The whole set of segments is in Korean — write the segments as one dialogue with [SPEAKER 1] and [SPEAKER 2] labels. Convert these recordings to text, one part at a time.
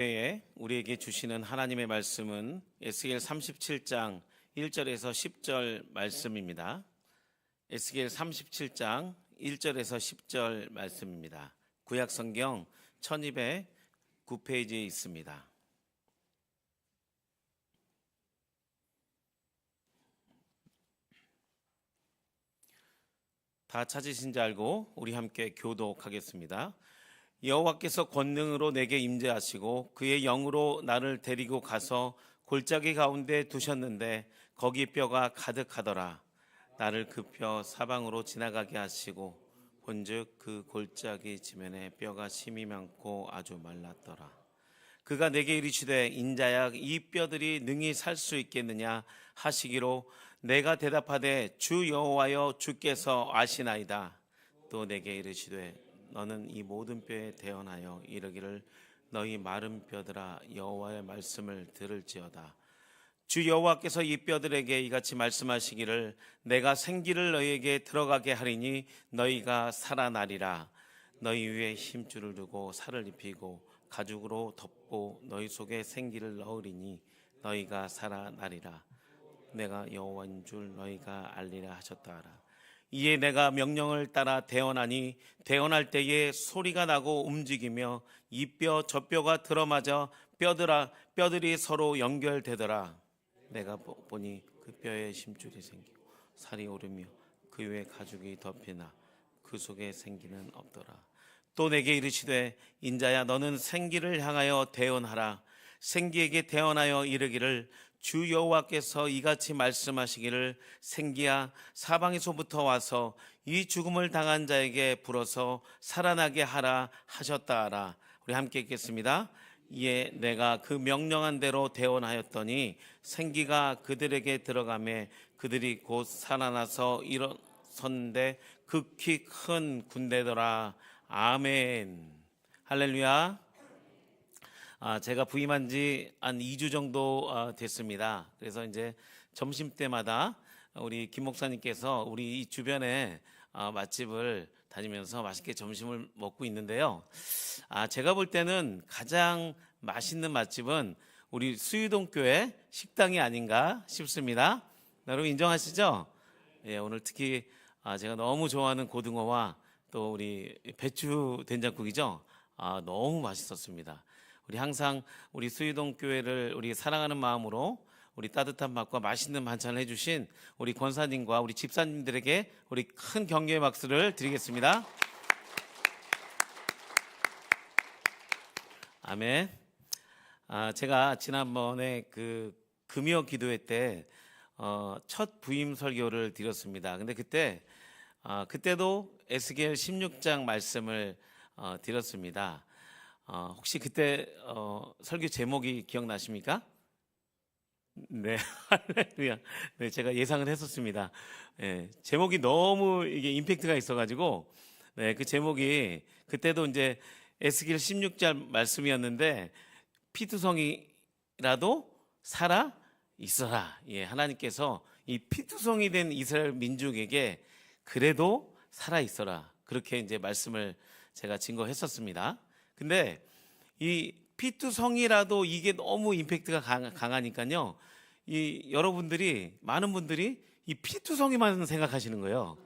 [SPEAKER 1] 에 우리에게 주시는 하나님의 말씀은 에스겔 37장 1절에서 10절 말씀입니다. 에스겔 37장 1절에서 10절 말씀입니다. 구약 성경 1209페이지에 있습니다. 다 찾으신 줄 알고 우리 함께 교독하겠습니다. 여호와께서 권능으로 내게 임재하시고 그의 영으로 나를 데리고 가서 골짜기 가운데 두셨는데 거기 뼈가 가득하더라. 나를 그 뼈 사방으로 지나가게 하시고 본즉 그 골짜기 지면에 뼈가 심이 많고 아주 말랐더라. 그가 내게 이르시되 인자야 이 뼈들이 능히 살 수 있겠느냐 하시기로 내가 대답하되 주 여호와여 주께서 아시나이다. 또 내게 이르시되 너는 이 모든 뼈에 대언하여 이르기를 너희 마른 뼈들아 여호와의 말씀을 들을지어다. 주 여호와께서 이 뼈들에게 이같이 말씀하시기를 내가 생기를 너희에게 들어가게 하리니 너희가 살아나리라. 너희 위에 힘줄을 두고 살을 입히고 가죽으로 덮고 너희 속에 생기를 넣으리니 너희가 살아나리라. 내가 여호와인 줄 너희가 알리라 하셨다 하라. 이에 내가 명령을 따라 대언하니 대언할 때에 소리가 나고 움직이며 이 뼈 저 뼈가 들어맞아 뼈들이 서로 연결되더라. 내가 보니 그 뼈에 심줄이 생기고 살이 오르며 그 위에 가죽이 덮이나 그 속에 생기는 없더라. 또 내게 이르시되 인자야 너는 생기를 향하여 대언하라. 생기에게 대언하여 이르기를 주 여호와께서 이같이 말씀하시기를 생기야 사방에서부터 와서 이 죽음을 당한 자에게 불어서 살아나게 하라 하셨다 하라. 우리 함께 읽겠습니다. 이에 내가 그 명령한 대로 대언하였더니 생기가 그들에게 들어가매 그들이 곧 살아나서 일어섰는데 극히 큰 군대더라. 아멘. 할렐루야. 제가 부임한 지 한 2주 정도 됐습니다. 그래서 이제 점심때마다 우리 김 목사님께서 우리 이 주변에 맛집을 다니면서 맛있게 점심을 먹고 있는데요. 제가 볼 때는 가장 맛있는 맛집은 우리 수유동교회 식당이 아닌가 싶습니다. 여러분 인정하시죠? 예, 오늘 특히 제가 너무 좋아하는 고등어와 또 우리 배추 된장국이죠. 너무 맛있었습니다. 우리 항상 우리 수유동 교회를 우리 사랑하는 마음으로 우리 따뜻한 밥과 맛있는 반찬을 해주신 우리 권사님과 우리 집사님들에게 우리 큰 격려의 박수를 드리겠습니다. 아멘. 제가 지난번에 그 금요 기도회 때 첫 부임 설교를 드렸습니다. 근데 그때도 에스겔 16장 말씀을 드렸습니다. 혹시 그때 설교 제목이 기억나십니까? 네, 할렐루야. 네, 제가 예상을 했었습니다. 네, 제목이 너무 이게 임팩트가 있어가지고, 네, 그 제목이 그때도 이제 에스겔 16장 말씀이었는데 피투성이라도 살아 있어라. 예, 하나님께서 이 피투성이 된 이스라엘 민족에게 그래도 살아 있어라. 그렇게 이제 말씀을 제가 증거했었습니다. 근데 이 피투성이라도 이게 너무 임팩트가 강하니까요. 많은 분들이 이 피투성이만 생각하시는 거예요.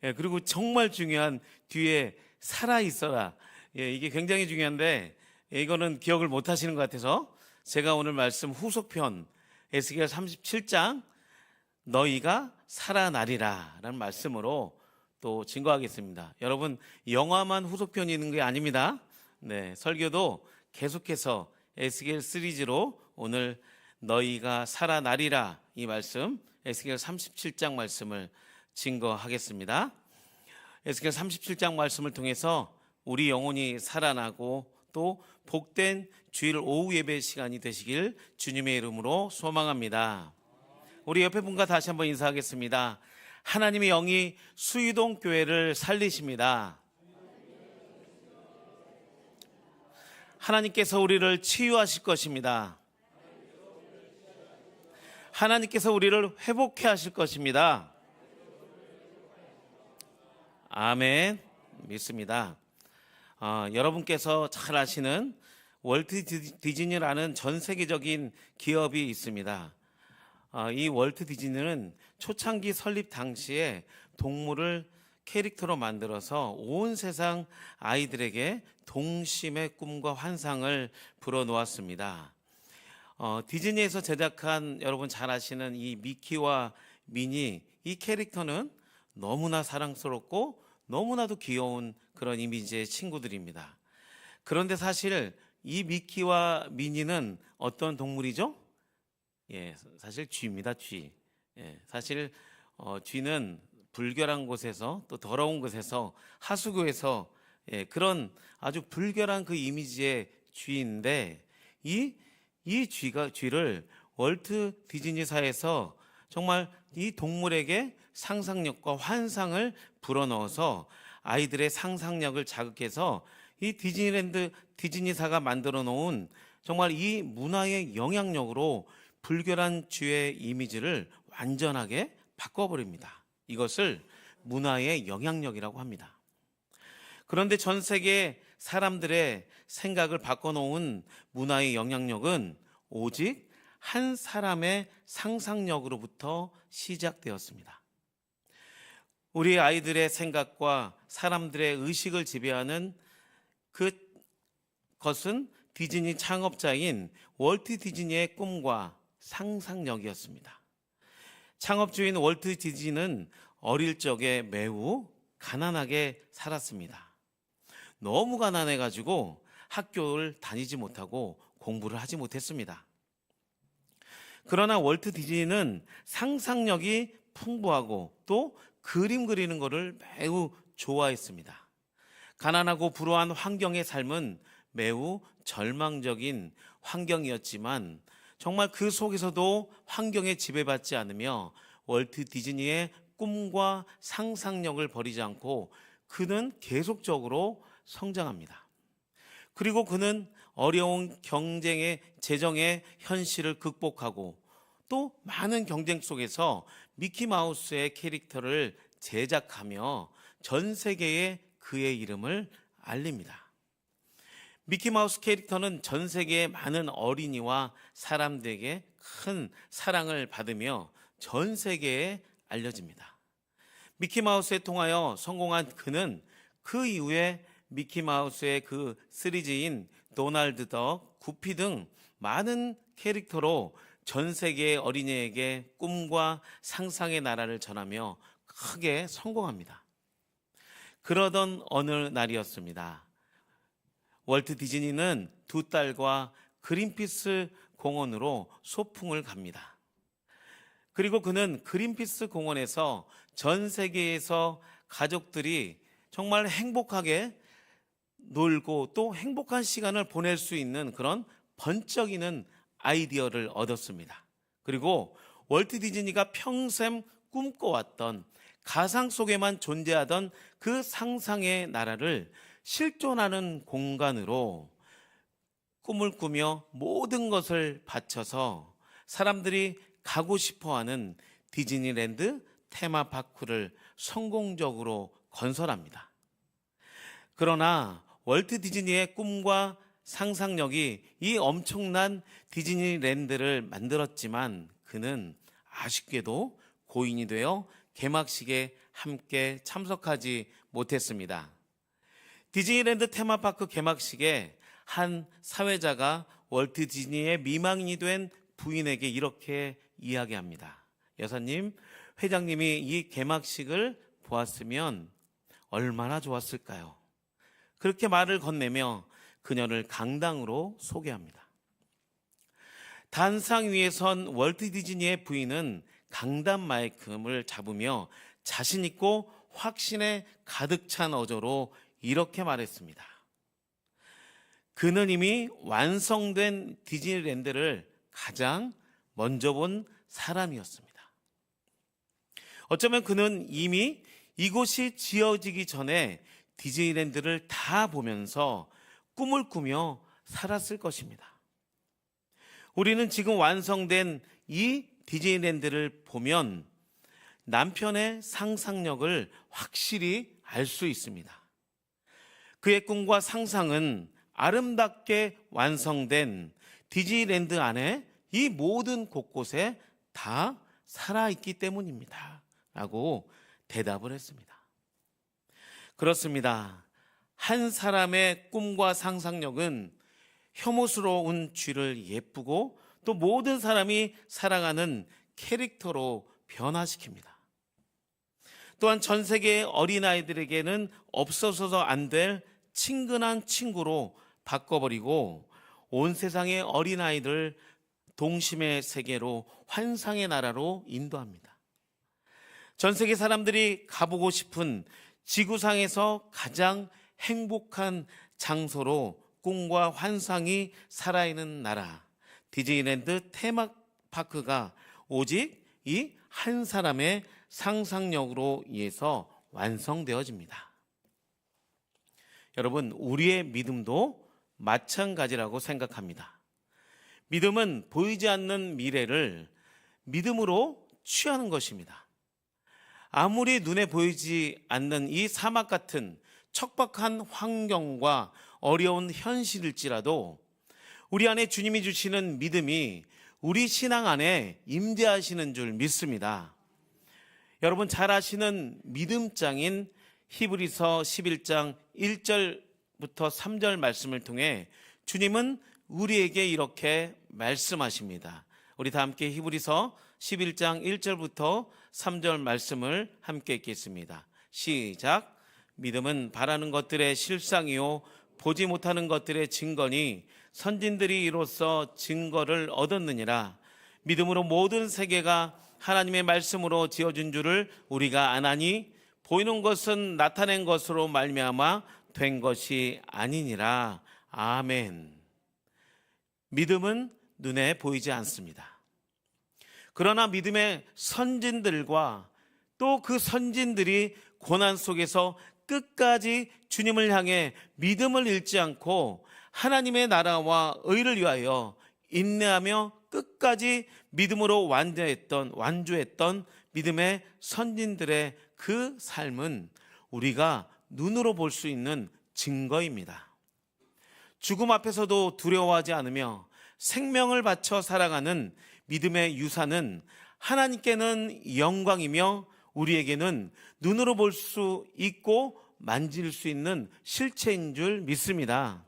[SPEAKER 1] 예, 그리고 정말 중요한 뒤에 살아 있어라. 예, 이게 굉장히 중요한데 이거는 기억을 못 하시는 것 같아서 제가 오늘 말씀 후속편 에스겔 37장 너희가 살아나리라 라는 말씀으로 또 증거하겠습니다. 여러분 영화만 후속편이 있는 게 아닙니다. 네, 설교도 계속해서 에스겔 시리즈로 오늘 너희가 살아나리라 이 말씀 에스겔 37장 말씀을 증거하겠습니다. 에스겔 37장 말씀을 통해서 우리 영혼이 살아나고 또 복된 주일 오후 예배 시간이 되시길 주님의 이름으로 소망합니다. 우리 옆에 분과 다시 한번 인사하겠습니다. 하나님의 영이 수유동 교회를 살리십니다. 하나님께서 우리를 치유하실 것입니다. 하나님께서 우리를 회복해 하실 것입니다. 아멘. 믿습니다. 여러분께서 잘 아시는 월트 디즈니라는 전 세계적인 기업이 있습니다. 이 월트 디즈니는 초창기 설립 당시에 동물을 캐릭터로 만들어서 온 세상 아이들에게 동심의 꿈과 환상을 불어놓았습니다. 디즈니에서 제작한 여러분 잘 아시는 이 미키와 미니, 이 캐릭터는 너무나 사랑스럽고 너무나도 귀여운 그런 이미지의 친구들입니다. 그런데 사실 이 미키와 미니는 어떤 동물이죠? 사실 쥐입니다, 쥐. 사실 쥐는 불결한 곳에서 또 더러운 곳에서 하수구에서 그런 아주 불결한 그 이미지의 쥐인데 이 쥐를 월트 디즈니사에서 정말 이 동물에게 상상력과 환상을 불어넣어서 아이들의 상상력을 자극해서 이 디즈니사가 만들어 놓은 정말 이 문화의 영향력으로 불결한 쥐의 이미지를 완전하게 바꿔버립니다. 이것을 문화의 영향력이라고 합니다. 그런데 전 세계 사람들의 생각을 바꿔놓은 문화의 영향력은 오직 한 사람의 상상력으로부터 시작되었습니다. 우리 아이들의 생각과 사람들의 의식을 지배하는 그것은 디즈니 창업자인 월트 디즈니의 꿈과 상상력이었습니다. 창업주인 월트 디즈니는 어릴 적에 매우 가난하게 살았습니다. 너무 가난해가지고 학교를 다니지 못하고 공부를 하지 못했습니다. 그러나 월트 디즈니는 상상력이 풍부하고 또 그림 그리는 것을 매우 좋아했습니다. 가난하고 불우한 환경의 삶은 매우 절망적인 환경이었지만 정말 그 속에서도 환경에 지배받지 않으며 월트 디즈니의 꿈과 상상력을 버리지 않고 그는 계속적으로 성장합니다. 그리고 그는 어려운 재정의 현실을 극복하고 또 많은 경쟁 속에서 미키마우스의 캐릭터를 제작하며 전 세계에 그의 이름을 알립니다. 미키마우스 캐릭터는 전 세계의 많은 어린이와 사람들에게 큰 사랑을 받으며 전 세계에 알려집니다. 미키마우스에 통하여 성공한 그는 그 이후에 미키마우스의 그 시리즈인 도널드 덕, 구피 등 많은 캐릭터로 전 세계의 어린이에게 꿈과 상상의 나라를 전하며 크게 성공합니다. 그러던 어느 날이었습니다. 월트 디즈니는 두 딸과 그린피스 공원으로 소풍을 갑니다. 그리고 그는 그린피스 공원에서 전 세계에서 가족들이 정말 행복하게 놀고 또 행복한 시간을 보낼 수 있는 그런 번쩍이는 아이디어를 얻었습니다. 그리고 월트 디즈니가 평생 꿈꿔왔던 가상 속에만 존재하던 그 상상의 나라를 실존하는 공간으로 꿈을 꾸며 모든 것을 바쳐서 사람들이 가고 싶어하는 디즈니랜드 테마파크를 성공적으로 건설합니다. 그러나 월트 디즈니의 꿈과 상상력이 이 엄청난 디즈니랜드를 만들었지만 그는 아쉽게도 고인이 되어 개막식에 함께 참석하지 못했습니다. 디즈니랜드 테마파크 개막식에 한 사회자가 월트 디즈니의 미망인이 된 부인에게 이렇게 이야기합니다. 여사님, 회장님이 이 개막식을 보았으면 얼마나 좋았을까요? 그렇게 말을 건네며 그녀를 강당으로 소개합니다. 단상 위에 선 월트 디즈니의 부인은 강단 마이크를 잡으며 자신 있고 확신에 가득 찬 어조로 이렇게 말했습니다. 그는 이미 완성된 디즈니랜드를 가장 먼저 본 사람이었습니다. 어쩌면 그는 이미 이곳이 지어지기 전에 디즈니랜드를 다 보면서 꿈을 꾸며 살았을 것입니다. 우리는 지금 완성된 이 디즈니랜드를 보면 남편의 상상력을 확실히 알 수 있습니다. 그의 꿈과 상상은 아름답게 완성된 디즈니랜드 안에 이 모든 곳곳에 다 살아있기 때문입니다. 라고 대답을 했습니다. 그렇습니다. 한 사람의 꿈과 상상력은 혐오스러운 쥐를 예쁘고 또 모든 사람이 사랑하는 캐릭터로 변화시킵니다. 또한 전 세계의 어린아이들에게는 없어서도 안 될 친근한 친구로 바꿔버리고 온 세상의 어린아이들 동심의 세계로 환상의 나라로 인도합니다. 전 세계 사람들이 가보고 싶은 지구상에서 가장 행복한 장소로 꿈과 환상이 살아있는 나라, 디즈니랜드 테마파크가 오직 이 한 사람의 상상력으로 의해서 완성되어집니다. 여러분, 우리의 믿음도 마찬가지라고 생각합니다. 믿음은 보이지 않는 미래를 믿음으로 취하는 것입니다. 아무리 눈에 보이지 않는 이 사막 같은 척박한 환경과 어려운 현실일지라도 우리 안에 주님이 주시는 믿음이 우리 신앙 안에 임재하시는 줄 믿습니다. 여러분 잘 아시는 믿음장인 히브리서 11장 1절부터 3절 말씀을 통해 주님은 우리에게 이렇게 말씀하십니다. 우리 다 함께 히브리서 11장 1절부터 3절 말씀을 함께 읽겠습니다. 시작. 믿음은 바라는 것들의 실상이요 보지 못하는 것들의 증거니 선진들이 이로써 증거를 얻었느니라. 믿음으로 모든 세계가 하나님의 말씀으로 지어진 줄을 우리가 아나니 보이는 것은 나타낸 것으로 말미암아 된 것이 아니니라. 아멘. 믿음은 눈에 보이지 않습니다. 그러나 믿음의 선진들과 또 그 선진들이 고난 속에서 끝까지 주님을 향해 믿음을 잃지 않고 하나님의 나라와 의를 위하여 인내하며 끝까지 믿음으로 완주했던 믿음의 선진들의 그 삶은 우리가 눈으로 볼 수 있는 증거입니다. 죽음 앞에서도 두려워하지 않으며 생명을 바쳐 살아가는 믿음의 유산은 하나님께는 영광이며 우리에게는 눈으로 볼 수 있고 만질 수 있는 실체인 줄 믿습니다.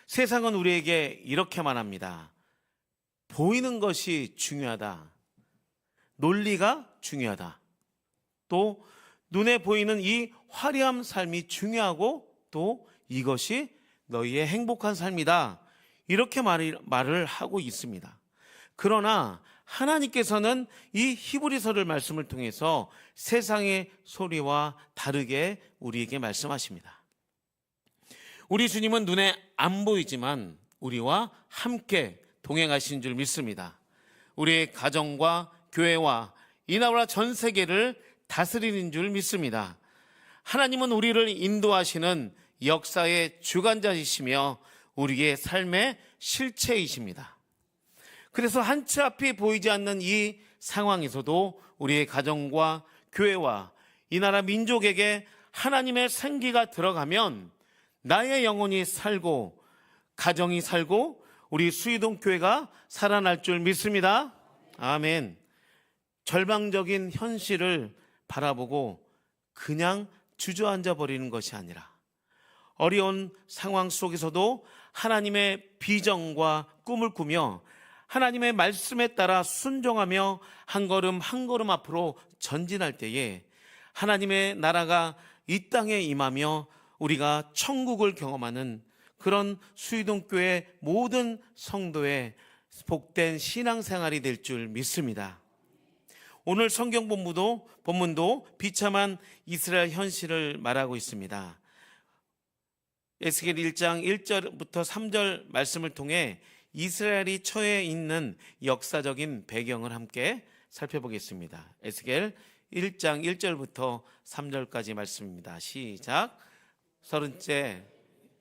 [SPEAKER 1] 세상은 우리에게 이렇게 말합니다. 보이는 것이 중요하다. 논리가 중요하다. 또 눈에 보이는 이 화려한 삶이 중요하고 또 이것이 너희의 행복한 삶이다. 이렇게 말을 하고 있습니다. 그러나 하나님께서는 이 히브리서를 말씀을 통해서 세상의 소리와 다르게 우리에게 말씀하십니다. 우리 주님은 눈에 안 보이지만 우리와 함께 동행하신 줄 믿습니다. 우리의 가정과 교회와 이 나라 전 세계를 다스리는 줄 믿습니다. 하나님은 우리를 인도하시는 역사의 주관자이시며 우리의 삶의 실체이십니다. 그래서 한치 앞이 보이지 않는 이 상황에서도 우리의 가정과 교회와 이 나라 민족에게 하나님의 생기가 들어가면 나의 영혼이 살고 가정이 살고 우리 수의동 교회가 살아날 줄 믿습니다. 아멘. 절망적인 현실을 바라보고 그냥 주저앉아 버리는 것이 아니라 어려운 상황 속에서도 하나님의 비전과 꿈을 꾸며 하나님의 말씀에 따라 순종하며 한 걸음 한 걸음 앞으로 전진할 때에 하나님의 나라가 이 땅에 임하며 우리가 천국을 경험하는 그런 수의동교회 모든 성도의 복된 신앙생활이 될 줄 믿습니다. 오늘 성경 본문도 비참한 이스라엘 현실을 말하고 있습니다. 에스겔 1장 1절부터 3절 말씀을 통해 이스라엘이 처해 있는 역사적인 배경을 함께 살펴보겠습니다. 에스겔 1장 1절부터 3절까지 말씀입니다. 시작. 30째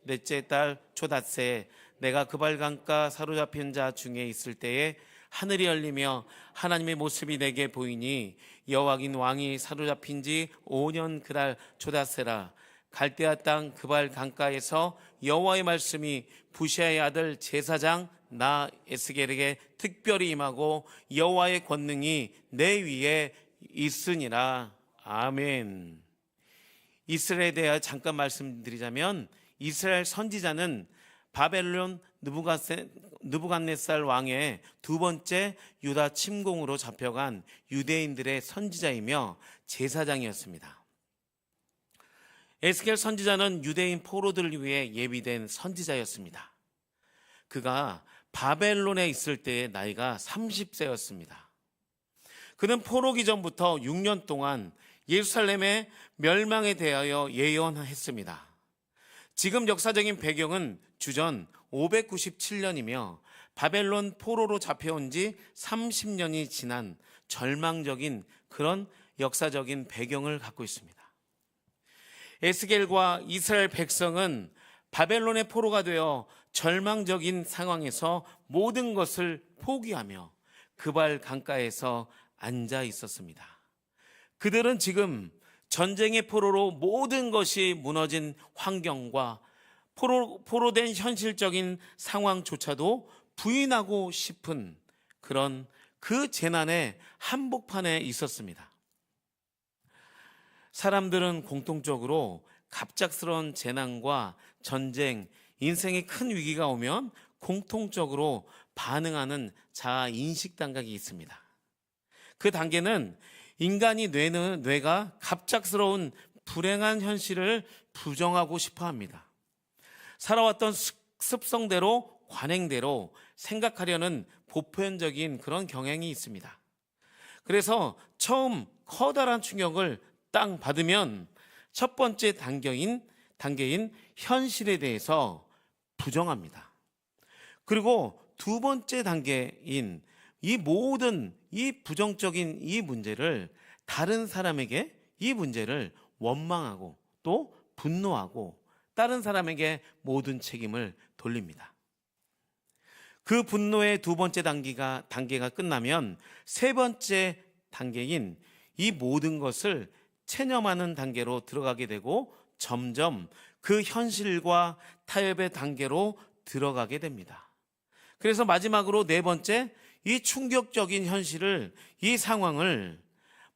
[SPEAKER 1] 넷째 달 초닷새 내가 그발강가 사로잡힌 자 중에 있을 때에 하늘이 열리며 하나님의 모습이 내게 보이니 여호와긴 왕이 사로잡힌 지 5년 그날 초닷새라. 갈대아 땅 그발 강가에서 여호와의 말씀이 부시아의 아들 제사장 나 에스겔에게 특별히 임하고 여호와의 권능이 내 위에 있으니라. 아멘. 이스라엘에 대해 잠깐 말씀드리자면, 이스라엘 선지자는 바벨론 느부갓네살 왕의 두 번째 유다 침공으로 잡혀간 유대인들의 선지자이며 제사장이었습니다. 에스겔 선지자는 유대인 포로들을 위해 예비된 선지자였습니다. 그가 바벨론에 있을 때의 나이가 30세였습니다. 그는 포로기 전부터 6년 동안 예루살렘의 멸망에 대하여 예언했습니다. 지금 역사적인 배경은 주전 597년이며 바벨론 포로로 잡혀온 지 30년이 지난 절망적인 그런 역사적인 배경을 갖고 있습니다. 에스겔과 이스라엘 백성은 바벨론의 포로가 되어 절망적인 상황에서 모든 것을 포기하며 그발 강가에서 앉아 있었습니다. 그들은 지금 전쟁의 포로로 모든 것이 무너진 환경과 포로된 현실적인 상황조차도 부인하고 싶은 그런 그 재난의 한복판에 있었습니다. 사람들은 공통적으로 갑작스러운 재난과 전쟁, 인생의 큰 위기가 오면 공통적으로 반응하는 자아 인식 단계가 있습니다. 그 단계는 인간이 뇌가 갑작스러운 불행한 현실을 부정하고 싶어 합니다. 살아왔던 습성대로, 관행대로 생각하려는 보편적인 그런 경향이 있습니다. 그래서 처음 커다란 충격을 딱 받으면 첫 번째 단계인 현실에 대해서 부정합니다. 그리고 두 번째 단계인 이 모든 이 부정적인 이 문제를 다른 사람에게 이 문제를 원망하고 또 분노하고 다른 사람에게 모든 책임을 돌립니다. 그 분노의 두 번째 단계가 끝나면 세 번째 단계인 이 모든 것을 체념하는 단계로 들어가게 되고 점점 그 현실과 타협의 단계로 들어가게 됩니다. 그래서 마지막으로 네 번째, 이 충격적인 현실을, 이 상황을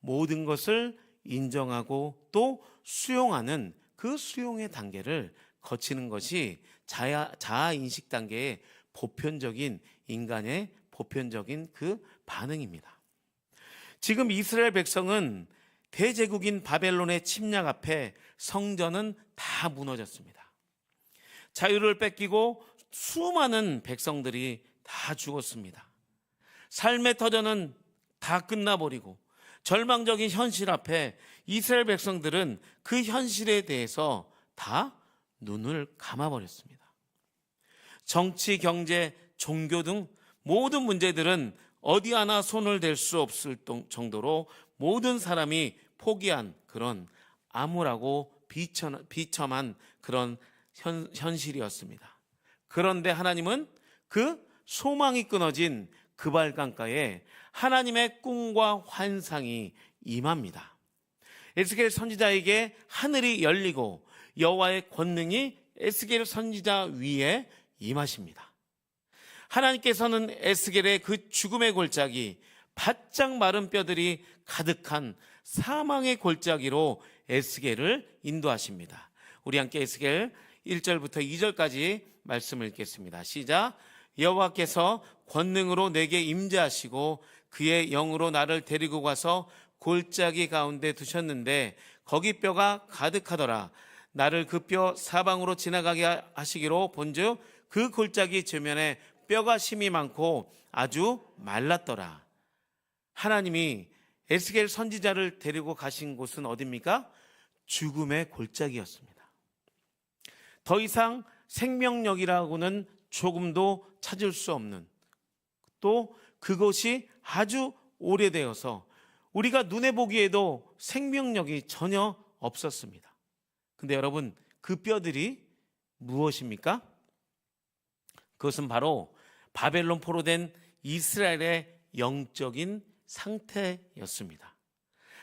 [SPEAKER 1] 모든 것을 인정하고 또 수용하는 그 수용의 단계를 거치는 것이 자아인식 단계의 보편적인 인간의 보편적인 그 반응입니다. 지금 이스라엘 백성은 대제국인 바벨론의 침략 앞에 성전은 다 무너졌습니다. 자유를 뺏기고 수많은 백성들이 다 죽었습니다. 삶의 터전은 다 끝나버리고 절망적인 현실 앞에 이스라엘 백성들은 그 현실에 대해서 다 눈을 감아버렸습니다. 정치, 경제, 종교 등 모든 문제들은 어디 하나 손을 댈 수 없을 정도로 모든 사람이 포기한 그런 암울하고 비참한 그런 현실이었습니다. 그런데 하나님은 그 소망이 끊어진 그발 강가에 하나님의 꿈과 환상이 임합니다. 에스겔 선지자에게 하늘이 열리고 여호와의 권능이 에스겔 선지자 위에 임하십니다. 하나님께서는 에스겔의 그 죽음의 골짜기, 바짝 마른 뼈들이 가득한 사망의 골짜기로 에스겔을 인도하십니다. 우리 함께 에스겔 1절부터 2절까지 말씀을 읽겠습니다. 시작. 여호와께서 권능으로 내게 임재하시고 그의 영으로 나를 데리고 가서 골짜기 가운데 두셨는데 거기 뼈가 가득하더라. 나를 그 뼈 사방으로 지나가게 하시기로 본즉 그 골짜기 저면에 뼈가 심이 많고 아주 말랐더라. 하나님이 에스겔 선지자를 데리고 가신 곳은 어디입니까? 죽음의 골짜기였습니다. 더 이상 생명력이라고는 조금도 찾을 수 없는, 또 그것이 아주 오래되어서 우리가 눈에 보기에도 생명력이 전혀 없었습니다. 근데 여러분, 그 뼈들이 무엇입니까? 그것은 바로 바벨론 포로된 이스라엘의 영적인 상태였습니다.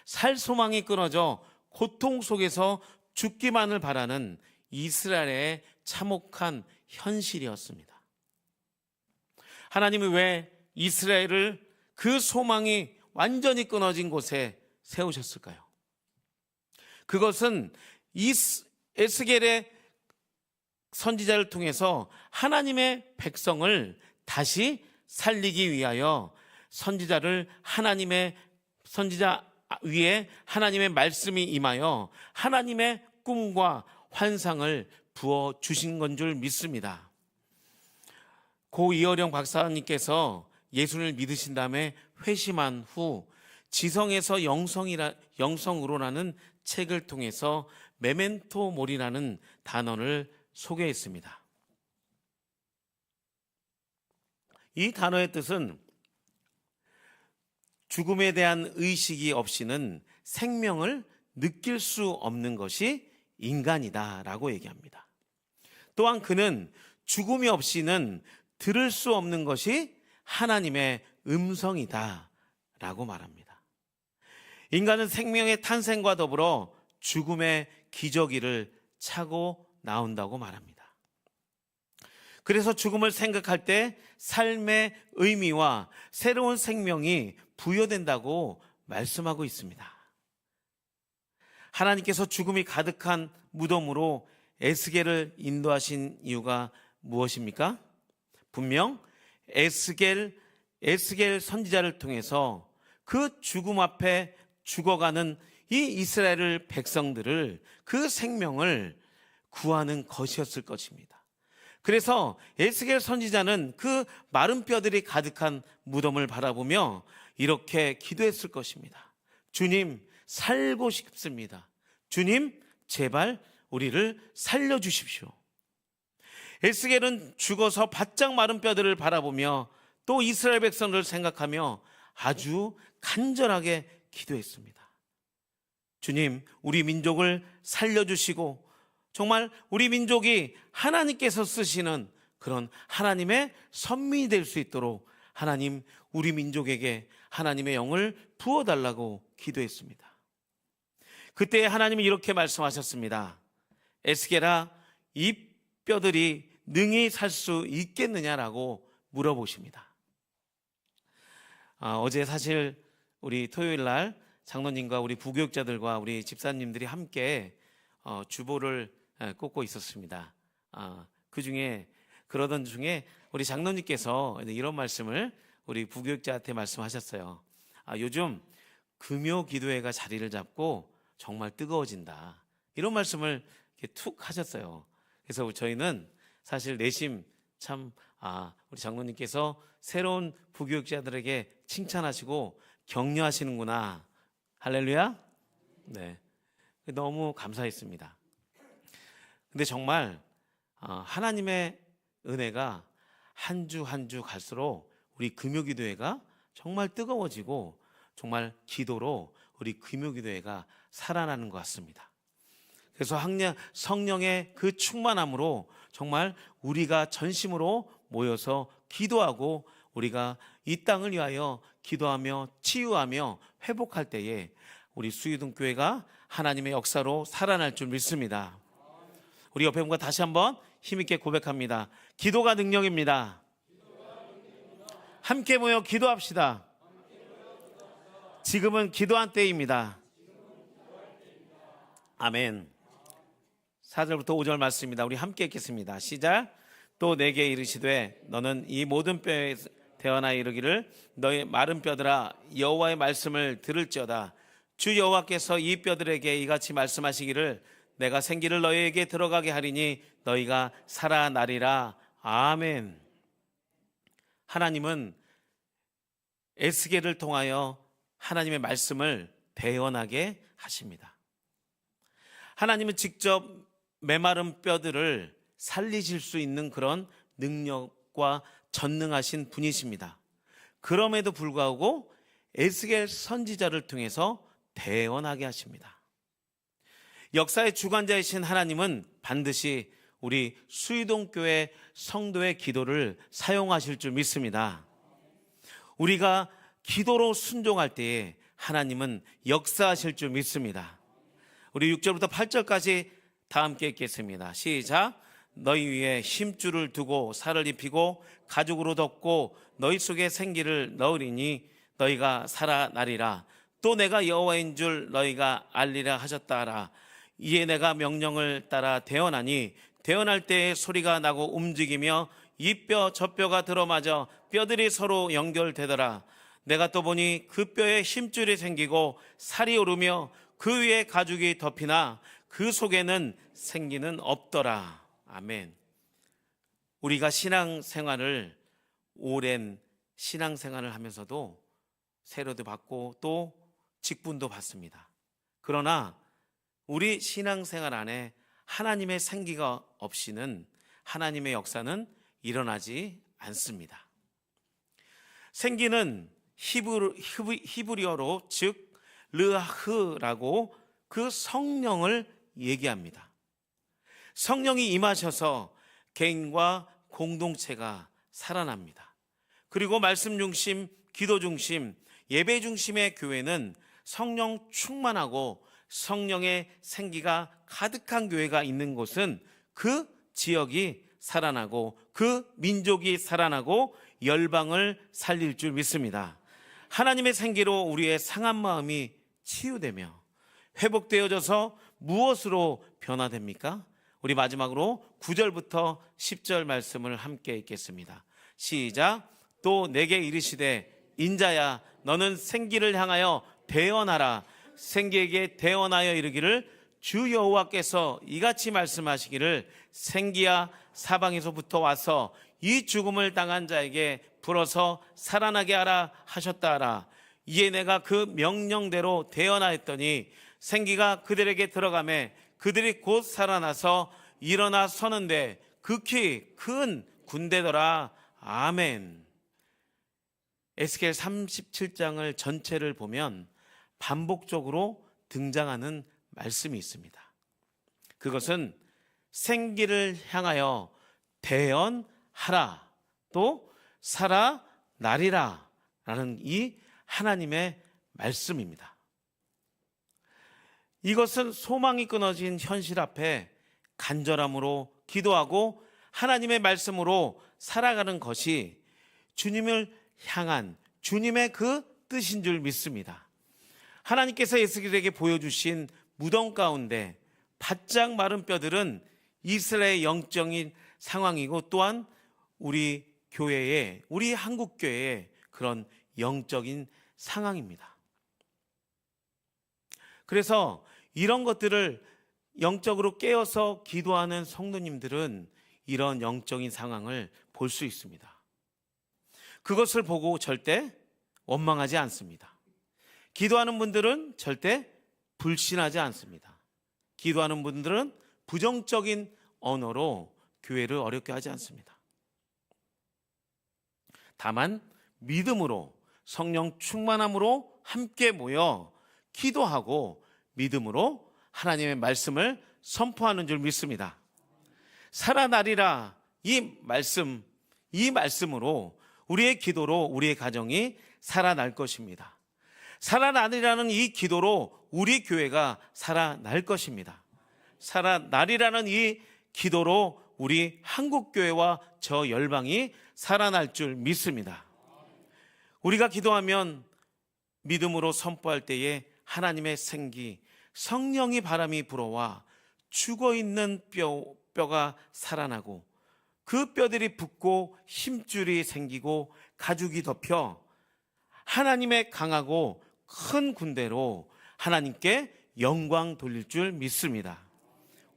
[SPEAKER 1] 살 소망이 끊어져 고통 속에서 죽기만을 바라는 이스라엘의 참혹한 현실이었습니다. 하나님이 왜 이스라엘을 그 소망이 완전히 끊어진 곳에 세우셨을까요? 그것은 에스겔의 선지자를 통해서 하나님의 백성을 다시 살리기 위하여 선지자 위에 하나님의 말씀이 임하여 하나님의 꿈과 환상을 부어 주신 건 줄 믿습니다. 고 이어령 박사님께서 예수를 믿으신 다음에 회심한 후 지성에서 영성으로라는 책을 통해서 메멘토 모리라는 단어를 소개했습니다. 이 단어의 뜻은 죽음에 대한 의식이 없이는 생명을 느낄 수 없는 것이 인간이다라고 얘기합니다. 또한 그는 죽음이 없이는 들을 수 없는 것이 하나님의 음성이다라고 말합니다. 인간은 생명의 탄생과 더불어 죽음의 기저귀를 차고 나온다고 말합니다. 그래서 죽음을 생각할 때 삶의 의미와 새로운 생명이 부여된다고 말씀하고 있습니다. 하나님께서 죽음이 가득한 무덤으로 에스겔을 인도하신 이유가 무엇입니까? 분명 에스겔 선지자를 통해서 그 죽음 앞에 죽어가는 이 이스라엘 백성들을, 그 생명을 구하는 것이었을 것입니다. 그래서 에스겔 선지자는 그 마른 뼈들이 가득한 무덤을 바라보며 이렇게 기도했을 것입니다. 주님, 살고 싶습니다. 주님, 제발 우리를 살려주십시오. 에스겔은 죽어서 바짝 마른 뼈들을 바라보며 또 이스라엘 백성들을 생각하며 아주 간절하게 기도했습니다. 주님, 우리 민족을 살려주시고 정말 우리 민족이 하나님께서 쓰시는 그런 하나님의 선민이 될 수 있도록 하나님, 우리 민족에게 하나님의 영을 부어달라고 기도했습니다. 그때 하나님이 이렇게 말씀하셨습니다. 에스겔아, 이 뼈들이 능히 살 수 있겠느냐라고 물어보십니다. 어제 사실 우리 토요일 날 장로님과 우리 부교육자들과 우리 집사님들이 함께 주보를 꽂고 있었습니다. 그러던 중에 우리 장로님께서 이런 말씀을 우리 부교육자한테 말씀하셨어요. 요즘 금요 기도회가 자리를 잡고 정말 뜨거워진다, 이런 말씀을 이렇게 툭 하셨어요. 그래서 저희는 사실 내심 참 우리 장로님께서 새로운 부교육자들에게 칭찬하시고 격려하시는구나, 할렐루야. 네, 너무 감사했습니다. 근데 정말 하나님의 은혜가 한 주 한 주 갈수록 우리 금요기도회가 정말 뜨거워지고 정말 기도로 우리 금요기도회가 살아나는 것 같습니다. 그래서 성령의 그 충만함으로 정말 우리가 전심으로 모여서 기도하고 우리가 이 땅을 위하여 기도하며 치유하며 회복할 때에 우리 수유등교회가 하나님의 역사로 살아날 줄 믿습니다. 우리 옆에 분과 다시 한번 힘있게 고백합니다. 기도가 능력입니다. 함께 모여 기도합시다. 지금은 기도한 때입니다. 아멘. 4절부터 5절 말씀입니다. 우리 함께 읽겠습니다. 시작. 또 내게 이르시되 너는 이 모든 뼈에 대어나 이르기를 너희 마른 뼈들아 여호와의 말씀을 들을지어다. 주 여호와께서 이 뼈들에게 이같이 말씀하시기를 내가 생기를 너희에게 들어가게 하리니 너희가 살아나리라. 아멘. 하나님은 에스겔을 통하여 하나님의 말씀을 대언하게 하십니다. 하나님은 직접 메마른 뼈들을 살리실 수 있는 그런 능력과 전능하신 분이십니다. 그럼에도 불구하고 에스겔 선지자를 통해서 대언하게 하십니다. 역사의 주관자이신 하나님은 반드시 우리 수유동교회 성도의 기도를 사용하실 줄 믿습니다. 우리가 기도로 순종할 때에 하나님은 역사하실 줄 믿습니다. 우리 6절부터 8절까지 다 함께 읽겠습니다. 시작. 너희 위에 힘줄을 두고 살을 입히고 가죽으로 덮고 너희 속에 생기를 넣으리니 너희가 살아나리라. 또 내가 여호와인 줄 너희가 알리라 하셨다 하라. 이에 내가 명령을 따라 대언하니 대언할 때에 소리가 나고 움직이며 이 뼈 저 뼈가 들어맞아 뼈들이 서로 연결되더라. 내가 또 보니 그 뼈에 힘줄이 생기고 살이 오르며 그 위에 가죽이 덮이나 그 속에는 생기는 없더라. 아멘. 우리가 신앙생활을 오랜 신앙생활을 하면서도 세례도 받고 또 직분도 받습니다. 그러나 우리 신앙생활 안에 하나님의 생기가 없이는 하나님의 역사는 일어나지 않습니다. 생기는 히브리어로 즉 르하흐라고 그 성령을 얘기합니다. 성령이 임하셔서 개인과 공동체가 살아납니다. 그리고 말씀 중심, 기도 중심, 예배 중심의 교회는 성령 충만하고 성령의 생기가 가득한 교회가 있는 곳은 그 지역이 살아나고 그 민족이 살아나고 열방을 살릴 줄 믿습니다. 하나님의 생기로 우리의 상한 마음이 치유되며 회복되어져서 무엇으로 변화됩니까? 우리 마지막으로 9절부터 10절 말씀을 함께 읽겠습니다. 시작. 또 내게 이르시되 인자야 너는 생기를 향하여 대언하라. 생기에게 대언하여 이르기를 주 여호와께서 이같이 말씀하시기를 생기야 사방에서부터 와서 이 죽음을 당한 자에게 불어서 살아나게 하라 하셨다 하라. 이에 내가 그 명령대로 대언하였더니 생기가 그들에게 들어가매 그들이 곧 살아나서 일어나 서는데 극히 큰 군대더라. 아멘. 에스겔 37장을 전체를 보면 반복적으로 등장하는 말씀이 있습니다. 그것은 생기를 향하여 대언하라, 또 살아나리라 라는 이 하나님의 말씀입니다. 이것은 소망이 끊어진 현실 앞에 간절함으로 기도하고 하나님의 말씀으로 살아가는 것이 주님을 향한 주님의 그 뜻인 줄 믿습니다. 하나님께서 에스겔에게 보여주신 무덤 가운데 바짝 마른 뼈들은 이스라엘의 영적인 상황이고 또한 우리 교회의, 우리 한국교회의 그런 영적인 상황입니다. 그래서 이런 것들을 영적으로 깨어서 기도하는 성도님들은 이런 영적인 상황을 볼 수 있습니다. 그것을 보고 절대 원망하지 않습니다. 기도하는 분들은 절대 불신하지 않습니다. 기도하는 분들은 부정적인 언어로 교회를 어렵게 하지 않습니다. 다만 믿음으로 성령 충만함으로 함께 모여 기도하고 믿음으로 하나님의 말씀을 선포하는 줄 믿습니다. 살아나리라 이 말씀으로 우리의 기도로 우리의 가정이 살아날 것입니다. 살아나리라는 이 기도로 우리 교회가 살아날 것입니다. 살아나리라는 이 기도로 우리 한국교회와 저 열방이 살아날 줄 믿습니다. 우리가 기도하면 믿음으로 선포할 때에 하나님의 생기, 성령이 바람이 불어와 죽어있는 뼈가 살아나고 그 뼈들이 붙고 힘줄이 생기고 가죽이 덮여 하나님의 강하고 큰 군대로 하나님께 영광 돌릴 줄 믿습니다.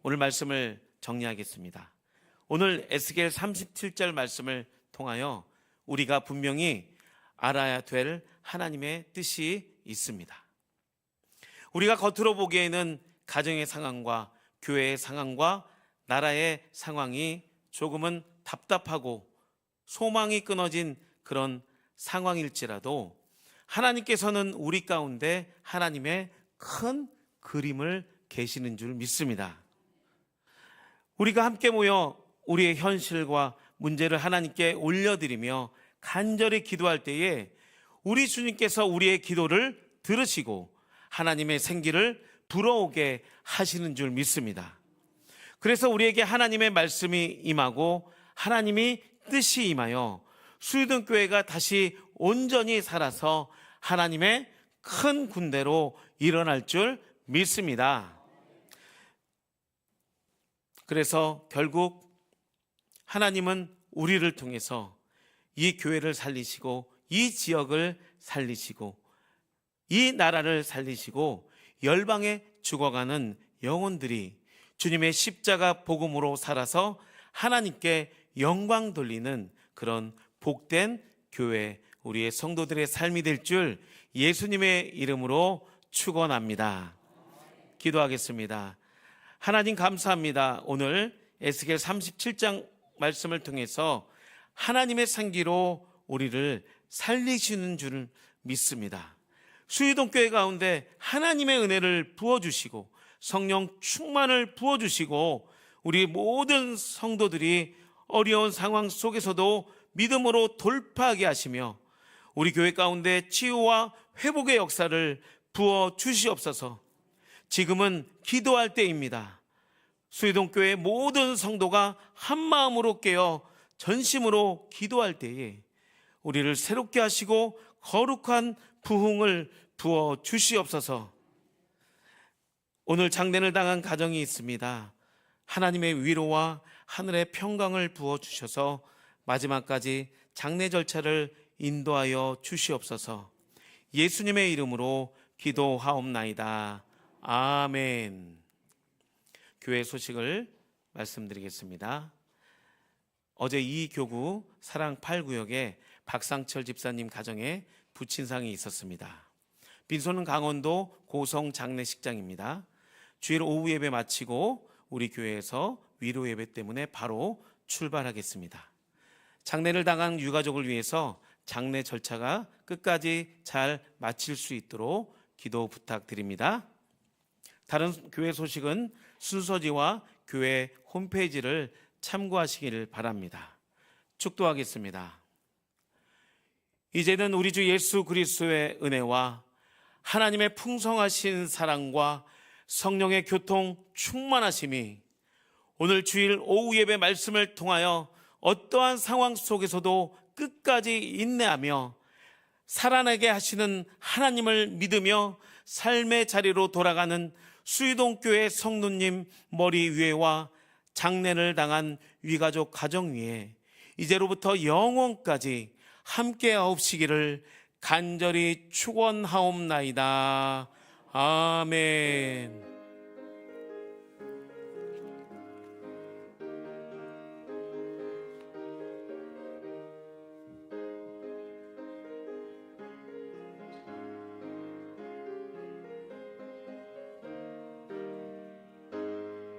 [SPEAKER 1] 오늘 말씀을 정리하겠습니다. 오늘 에스겔 37절 말씀을 통하여 우리가 분명히 알아야 될 하나님의 뜻이 있습니다. 우리가 겉으로 보기에는 가정의 상황과 교회의 상황과 나라의 상황이 조금은 답답하고 소망이 끊어진 그런 상황일지라도 하나님께서는 우리 가운데 하나님의 큰 그림을 계시는 줄 믿습니다. 우리가 함께 모여 우리의 현실과 문제를 하나님께 올려드리며 간절히 기도할 때에 우리 주님께서 우리의 기도를 들으시고 하나님의 생기를 불어오게 하시는 줄 믿습니다. 그래서 우리에게 하나님의 말씀이 임하고 하나님이 뜻이 임하여 수유동교회가 다시 온전히 살아서 하나님의 큰 군대로 일어날 줄 믿습니다. 그래서 결국 하나님은 우리를 통해서 이 교회를 살리시고 이 지역을 살리시고 이 나라를 살리시고 열방에 죽어가는 영혼들이 주님의 십자가 복음으로 살아서 하나님께 영광 돌리는 그런 복된 교회, 우리의 성도들의 삶이 될 줄 예수님의 이름으로 축원합니다. 기도하겠습니다. 하나님 감사합니다. 오늘 에스겔 37장 말씀을 통해서 하나님의 생기로 우리를 살리시는 줄 믿습니다. 수유동교회 가운데 하나님의 은혜를 부어주시고 성령 충만을 부어주시고 우리 모든 성도들이 어려운 상황 속에서도 믿음으로 돌파하게 하시며 우리 교회 가운데 치유와 회복의 역사를 부어주시옵소서. 지금은 기도할 때입니다. 수유동교회 모든 성도가 한마음으로 깨어 전심으로 기도할 때에 우리를 새롭게 하시고 거룩한 부흥을 부어 주시옵소서. 오늘 장례를 당한 가정이 있습니다. 하나님의 위로와 하늘의 평강을 부어 주셔서 마지막까지 장례 절차를 인도하여 주시옵소서. 예수님의 이름으로 기도하옵나이다. 아멘. 교회 소식을 말씀드리겠습니다. 어제 이 교구 사랑 8구역에 박상철 집사님 가정에 부친상이 있었습니다. 빈소는 강원도 고성 장례식장입니다. 주일 오후 예배 마치고 우리 교회에서 위로 예배 때문에 바로 출발하겠습니다. 장례를 당한 유가족을 위해서 장례 절차가 끝까지 잘 마칠 수 있도록 기도 부탁드립니다. 다른 교회 소식은 순서지와 교회 홈페이지를 참고하시기를 바랍니다. 축도하겠습니다. 이제는 우리 주 예수 그리스도의 은혜와 하나님의 풍성하신 사랑과 성령의 교통 충만하심이 오늘 주일 오후 예배 말씀을 통하여 어떠한 상황 속에서도 끝까지 인내하며 살아나게 하시는 하나님을 믿으며 삶의 자리로 돌아가는 수유동교회 성도님 머리 위에와 장례를 당한 위가족 가정 위에 이제로부터 영원까지 함께 하옵시기를 간절히 축원하옵나이다. 아멘.